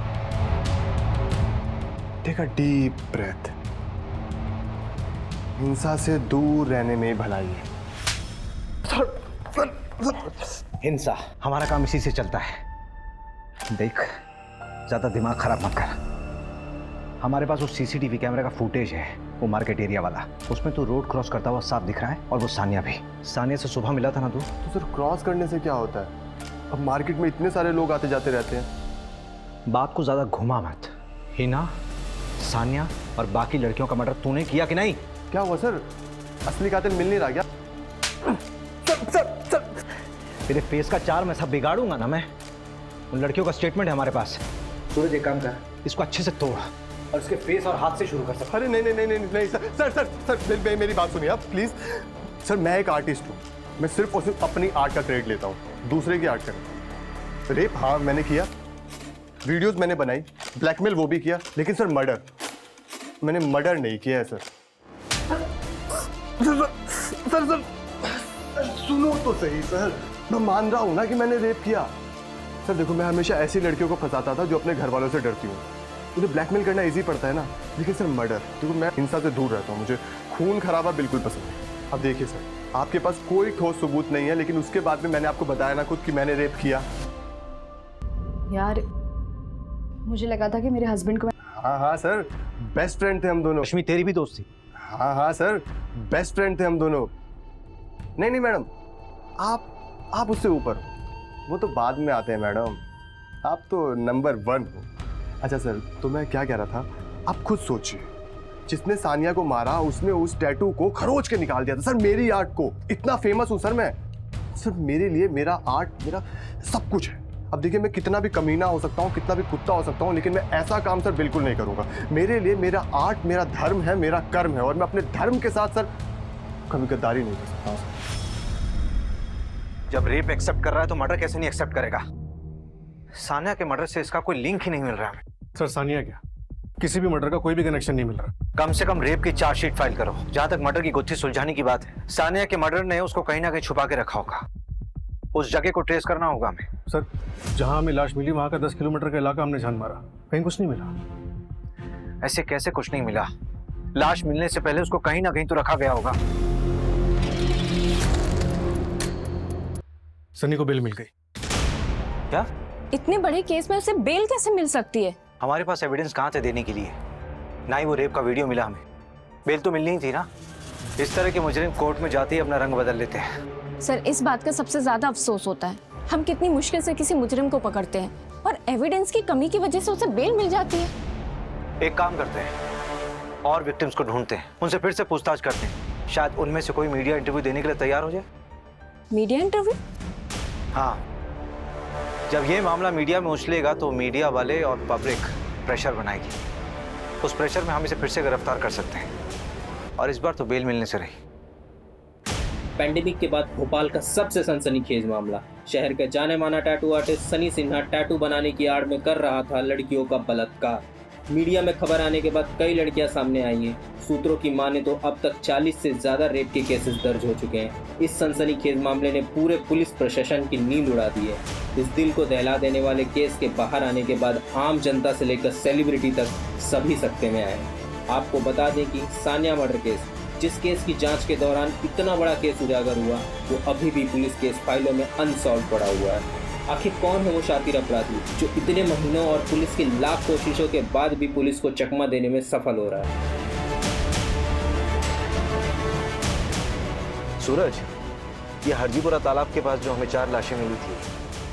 Speaker 12: take a deep breath. हिंसा से दूर रहने में भलाई है।
Speaker 1: हिंसा हमारा काम इसी से चलता है। देख, ज्यादा दिमाग खराब मत कर। हमारे पास वो सीसीटीवी कैमरे का फुटेज है, वो मार्केट एरिया वाला। उसमें तो रोड क्रॉस करता हुआ साफ दिख रहा है, और वो सानिया भी। सानिया से सुबह मिला था ना तू?
Speaker 12: तो सर क्रॉस करने से क्या होता है? अब मार्केट में इतने सारे लोग आते जाते रहते हैं।
Speaker 1: बात को ज्यादा घुमा मत। हिना, सानिया और बाकी लड़कियों का मर्डर तूने किया कि नहीं?
Speaker 12: क्या हुआ सर? असली कातिल मिल नहीं रहा क्या? सर
Speaker 1: तेरे फेस का चार्म ऐसा बिगाड़ूंगा ना मैं। उन लड़कियों का स्टेटमेंट है हमारे पास। सूरज एक काम कर, इसको अच्छे से तोड़ और इसके फेस और हाथ से शुरू कर सकता।
Speaker 12: अरे नहीं सर मेरी बात सुनिए आप प्लीज। सर मैं एक आर्टिस्ट हूँ, मैं सिर्फ और सिर्फ अपनी आर्ट का क्रेडिट लेता हूँ, दूसरे की आर्ट का। रेप हाँ मैंने किया, वीडियोस मैंने बनाई, ब्लैकमेल वो भी किया, लेकिन सर मर्डर मैंने मर्डर नहीं किया है सर। सर सुनो तो सही सर, मैं मान रहा हूँ ना कि मैंने रेप किया। सर देखो, मैं हमेशा ऐसी लड़कियों को फंसाता था जो अपने घर वालों से डरती हूँ। उन्हें ब्लैकमेल करना इजी पड़ता है ना, लेकिन सर मर्डर, देखो मैं हिंसा से दूर रहता हूँ, मुझे खून खराबा बिल्कुल पसंद है। अब देखिए सर, आपके पास कोई ठोस सबूत नहीं है, लेकिन उसके बाद में मैंने आपको बताया ना खुद कि मैंने रेप किया।
Speaker 8: यार मुझे लगा था कि मेरे हस्बैंड को
Speaker 12: हाँ सर, बेस्ट फ्रेंड थे हम दोनों।
Speaker 1: रश्मि तेरी भी दोस्त थी?
Speaker 12: हाँ सर, बेस्ट फ्रेंड थे हम दोनों। नहीं मैडम, आप उससे ऊपर हो, वो तो बाद में आते हैं मैडम, आप तो नंबर 1 हो। अच्छा सर, तो मैं क्या कह रहा था, आप खुद सोचिए, जिसने सानिया को मारा उसने उस टैटू को खरोच के निकाल दिया था सर, मेरी आर्ट को। इतना फेमस हूँ सर मैं। सर मेरे लिए मेरा आर्ट मेरा सब कुछ है। अब देखिए, मैं कितना भी कमीना हो सकता हूँ, कितना भी कुत्ता हो सकता हूँ, लेकिन मैं ऐसा काम सर बिल्कुल नहीं करूँगा। मेरे लिए मेरा आर्ट मेरा धर्म है, मेरा कर्म है, और मैं अपने धर्म के साथ सर कभी गद्दारी नहीं कर सकता हूँ।
Speaker 1: जब रेप एक्सेप्ट कर रहा है तो मर्डर कैसे नहीं एक्सेप्ट करेगा? सानिया के मर्डर से इसका कोई लिंक ही नहीं मिल रहा है।
Speaker 6: सर सानिया क्या, किसी भी मर्डर का कोई भी कनेक्शन नहीं मिल रहा।
Speaker 1: कम से कम रेप की चार्जशीट फाइल करो। जहां तक मर्डर की गुत्थी सुलझाने की बात है, सानिया के मर्डर ने उसको कहीं ना कहीं छुपा के रखा होगा। उस जगह को ट्रेस करना होगा हमें।
Speaker 6: सर जहां हमें लाश मिली वहां का 10 किलोमीटर का इलाका हमने छान मारा, कहीं कुछ नहीं मिला।
Speaker 1: ऐसे कैसे कुछ नहीं मिला? लाश मिलने से पहले उसको कहीं ना कहीं तो रखा गया होगा।
Speaker 6: सनी को बेल मिल गई।
Speaker 1: क्या?
Speaker 7: इतने बड़े केस में उसे बेल कैसे मिल सकती है?
Speaker 1: हमारे पास एविडेंस कहाँ थे देने के लिए? ना ही वो रेप का वीडियो मिला हमें। बेल तो मिलनी ही थी ना। इस तरह के मुजरिम कोर्ट में जाते ही अपना रंग बदल लेते हैं।
Speaker 7: सर इस बात का सबसे ज्यादा अफसोस होता है, हम कितनी मुश्किल से किसी मुजरिम को पकड़ते हैं और एविडेंस की कमी की वजह से उसे बेल मिल जाती है।
Speaker 1: एक काम करते हैं, और विक्टिम्स को ढूंढते हैं, उनसे फिर से पूछताछ करते हैं, शायद उनमें से कोई मीडिया इंटरव्यू देने के लिए तैयार हो जाए।
Speaker 7: Media interview?
Speaker 1: हाँ, जब ये मामला मीडिया में उछलेगा तो मीडिया वाले और पब्लिक प्रेशर बनाएगी। उस प्रेशर में हम इसे फिर से गिरफ्तार कर सकते हैं, और इस बार तो बेल मिलने से रही।
Speaker 17: पैंडेमिक के बाद भोपाल का सबसे सनसनीखेज मामला। शहर का जाने माना tattoo artist Sunny Sinha tattoo बनाने की आड़ में कर रहा था लड़कियों का बलात्कार। मीडिया में खबर आने के बाद कई लड़कियां सामने आई हैं। सूत्रों की माने तो अब तक 40 से ज्यादा रेप के केसेस दर्ज हो चुके हैं। इस सनसनीखेज मामले ने पूरे पुलिस प्रशासन की नींद उड़ा दी है। इस दिल को दहला देने वाले केस के बाहर आने के बाद आम जनता से लेकर सेलिब्रिटी तक सभी सकते में आए। आपको बता दें कि सानिया मर्डर केस, जिस केस की जांच के दौरान इतना बड़ा केस उजागर हुआ, वो अभी भी पुलिस केस फाइलों में अनसॉल्व पड़ा हुआ है। आखिर कौन है वो शातिर अपराधी जो इतने महीनों और पुलिस की लाख कोशिशों के बाद भी पुलिस को चकमा देने में सफल हो रहा है?
Speaker 1: सूरज, ये हरजीपुरा तालाब के पास जो हमें 4 लाशें मिली थी,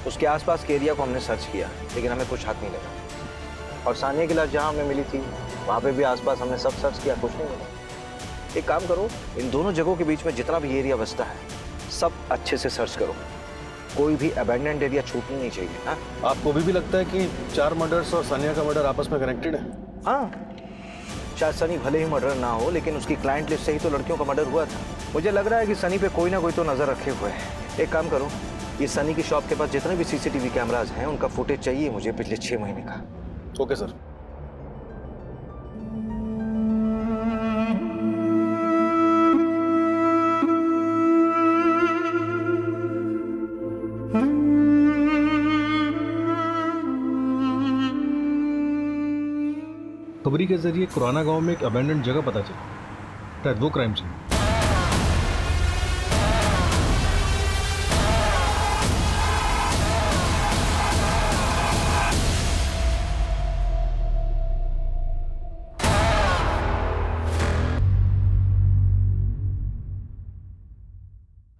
Speaker 1: उसके आसपास के एरिया को हमने सर्च किया, लेकिन हमें कुछ हाथ नहीं लगा। और सानिया की लाश जहाँ हमें मिली थी, वहाँ पे भी आसपास हमने सब सर्च किया, कुछ नहीं मिला। एक काम करो, इन दोनों जगहों के बीच में जितना भी एरिया बचता है, सब अच्छे से सर्च करो। कोई भी अबैंडन्ड एरिया छूटनी नहीं चाहिए। हाँ,
Speaker 6: आपको भी लगता है कि 4 मर्डर्स और सानिया का मर्डर आपस में कनेक्टेड है?
Speaker 1: हाँ, शायद सनी भले ही मर्डर ना हो, लेकिन उसकी क्लाइंट लिस्ट से ही तो लड़कियों का मर्डर हुआ था। मुझे लग रहा है कि सनी पे कोई ना कोई तो नजर रखे हुए है। एक काम करो, ये सनी की शॉप के पास जितने भी सीसीटीवी कैमराज हैं, उनका फुटेज चाहिए मुझे पिछले 6 महीने का।
Speaker 6: Okay sir. खबरी के जरिए खुराना गांव में एक अबैंडन्ड जगह पता चली, शायद वो क्राइम सीन।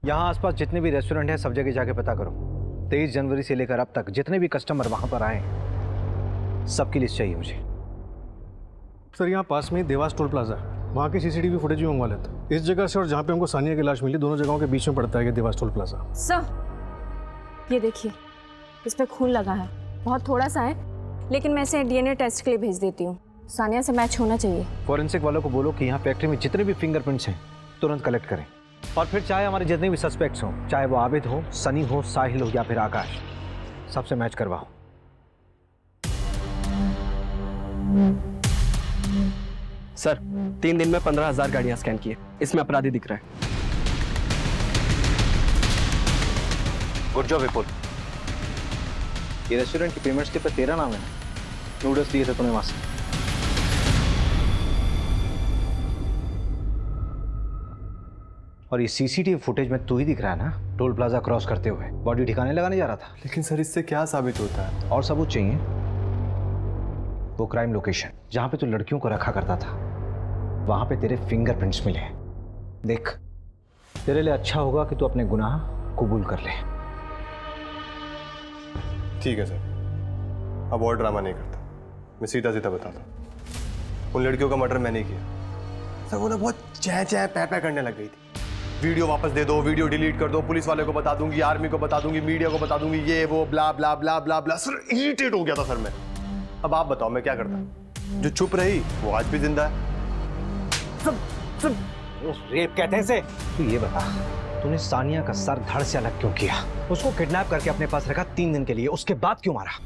Speaker 1: यहाँ आसपास जितने भी रेस्टोरेंट हैं, सब जगह जाके पता करो। 23 जनवरी से लेकर अब तक जितने भी कस्टमर वहां पर आए, सबकी लिस्ट चाहिए मुझे।
Speaker 6: सर, यहाँ पास में देवास टोल प्लाजा है, वहाँ की सीसीटीवी फुटेज भी मंगवा लेते। इस जगह से और जहाँ पे हमको सानिया की लाश मिली, दोनों जगहों के बीच में पड़ता है ये देवास टोल प्लाजा।
Speaker 7: सर, ये देखिए, इस पे खून लगा है, बहुत थोड़ा सा है, लेकिन मैं इसे डीएनए टेस्ट के लिए भेज देती हूँ। सानिया से मैच होना चाहिए।
Speaker 1: फॉरेंसिक वालों को बोलो कि यहाँ फैक्ट्री में जितने भी फिंगरप्रिंट्स हैं, तुरंत कलेक्ट करें। और फिर चाहे हमारे जितने भी सस्पेक्ट्स हों, चाहे वो आबिद हो, सनी हो, साहिल हो या फिर आकाश, सबसे मैच करवाओ।
Speaker 11: सर, 3 दिन में 15,000 गाड़ियां स्कैन किए, इसमें अपराधी दिख रहा है।
Speaker 1: गुड जॉब विपुल। ये रेस्टोरेंट की पेमेंट्स के पे तेरा नाम है, नूडल्स दिए थे तूने वहां से। और ये सीसीटीवी फुटेज में तू ही दिख रहा है ना, टोल प्लाजा क्रॉस करते हुए बॉडी ठिकाने लगाने जा रहा था।
Speaker 12: लेकिन सर, इससे क्या साबित होता है?
Speaker 1: और सबूत चाहिए। वो क्राइम लोकेशन जहां पे तू लड़कियों को रखा करता था, वहां पे तेरे फिंगरप्रिंट्स मिले। देख, तेरे लिए अच्छा होगा कि तू अपने गुनाह कबूल कर ले।
Speaker 12: ठीक है सर, अब और ड्रामा नहीं करता, मैं सीधा सीधा बताता हूँ। उन लड़कियों का मर्डर मैंने किया। सर, वो ना बहुत चह चह पै पै करने लग गई थी। वीडियो वापस दे दो, वीडियो डिलीट कर दो, पुलिस वाले को बता दूंगी, आर्मी को बता दूंगी, मीडिया को बता दूंगी, ये वो ब्ला ब्ला ब्ला ब्ला ब्ला। सर, इरिटेट हो गया था सर मैं। अब आप बताओ मैं क्या करता? जो चुप रही वो आज भी जिंदा है।
Speaker 1: रेप कहते हैं इसे। तू ये बता, तूने सानिया का सर धड़ से अलग क्यों किया? उसको किडनैप करके अपने पास रखा 3 दिन के लिए, उसके बाद क्यों मारा?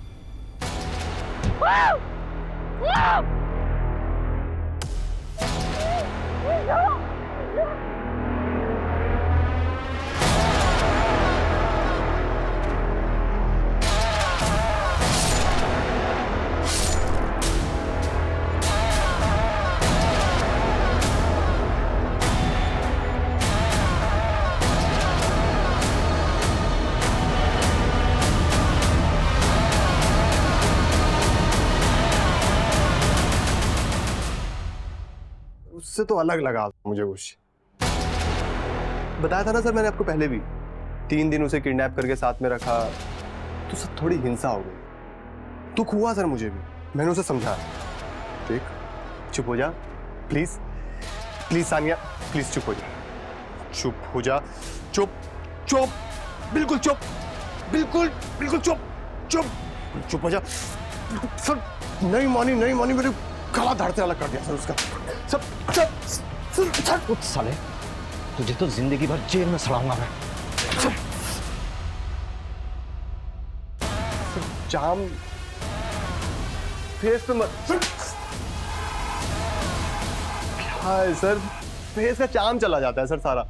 Speaker 12: उससे तो अलग लगा मुझे कुछ। बताया था ना सर मैंने आपको पहले भी, 3 दिन उसे किडनैप करके साथ में रखा तो सर थोड़ी हिंसा हो गई। दुख हुआ सर मुझे भी, मैंने उसे समझाया, देख चुप हो जा, प्लीज प्लीज सानिया, प्लीज चुप हो जा, चुप हो जा, चुप चुप, बिल्कुल चुप, बिल्कुल बिल्कुल चुप चुप चुप हो जा। सर नहीं मानी मेरे गला धाड़ से अलग कर दिया सर उसका। सब
Speaker 1: उठ साले, तुझे तो जिंदगी भर जेल में सड़ाऊंगा मैं।
Speaker 12: जाम फेस पे मत, क्या है सर, फेस का चाम चला जाता है सर सारा।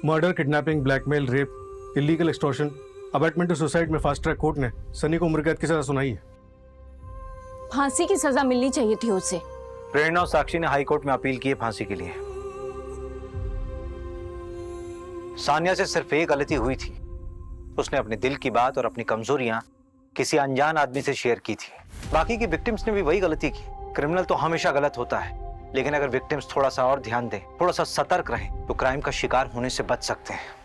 Speaker 6: Murder, kidnapping, blackmail, rape, illegal extortion, abetment to suicide में फास्ट ट्रैक कोर्ट ने सनी को उम्र कैद की सजा सुनाई है।
Speaker 7: फांसी की सजा मिलनी चाहिए थी उसे।
Speaker 1: प्रेरणा और साक्षी ने हाई कोर्ट में अपील की है फांसी के लिए। सानिया से सिर्फ एक गलती हुई थी, उसने अपने दिल की बात और अपनी कमजोरियां किसी अनजान आदमी से शेयर की थी। बाकी की विक्टिम्स ने भी वही गलती की। क्रिमिनल तो हमेशा गलत होता है, लेकिन अगर विक्टिम्स थोड़ा सा और ध्यान दें, थोड़ा सा सतर्क रहें, तो क्राइम का शिकार होने से बच सकते हैं।